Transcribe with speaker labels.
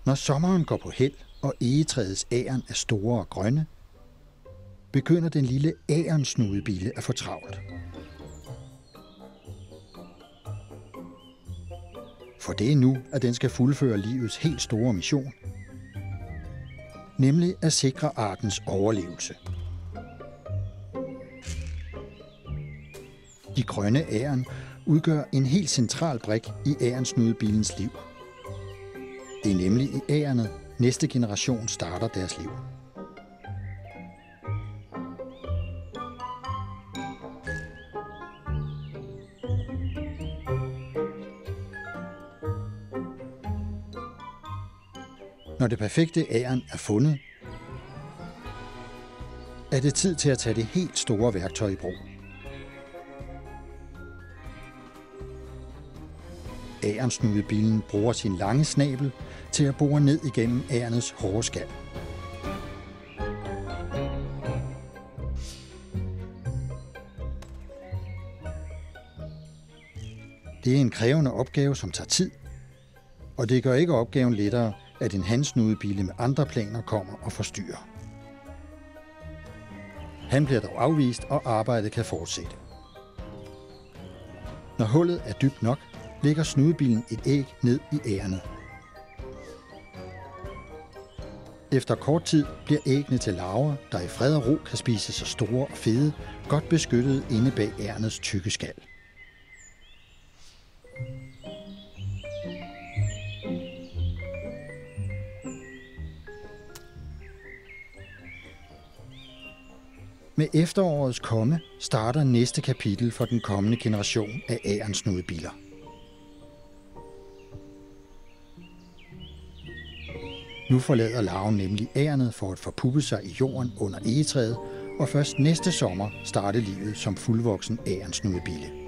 Speaker 1: Når sommeren går på held, og egetræets æren er store og grønne, begynder den lille ærensnudebille at få travlt. For det er nu, at den skal fuldføre livets helt store mission, nemlig at sikre artens overlevelse. De grønne æren udgør en helt central brik i ærensnudebilens liv. Det er nemlig i ærenet, næste generation starter deres liv. Når det perfekte æren er fundet, er det tid til at tage det helt store værktøj i brug. Ærensnudebillen bruger sin lange snabel til at bore ned igennem ærens hårde skal. Det er en krævende opgave, som tager tid, og det gør ikke opgaven lettere, at en hansnudebille med andre planer kommer og forstyrrer. Han bliver dog afvist, og arbejdet kan fortsætte. Når hullet er dybt nok, lægger snudebillen et æg ned i ærenet. Efter kort tid bliver æggene til larver, der i fred og ro kan spise sig store og fede, godt beskyttet inde bag ærnets tykke skal. Med efterårets komme starter næste kapitel for den kommende generation af ærensnudebiller. Nu forlader larven nemlig ærenet for at forpuppe sig i jorden under egetræet, og først næste sommer starter livet som fuldvoksen ærensnudebille.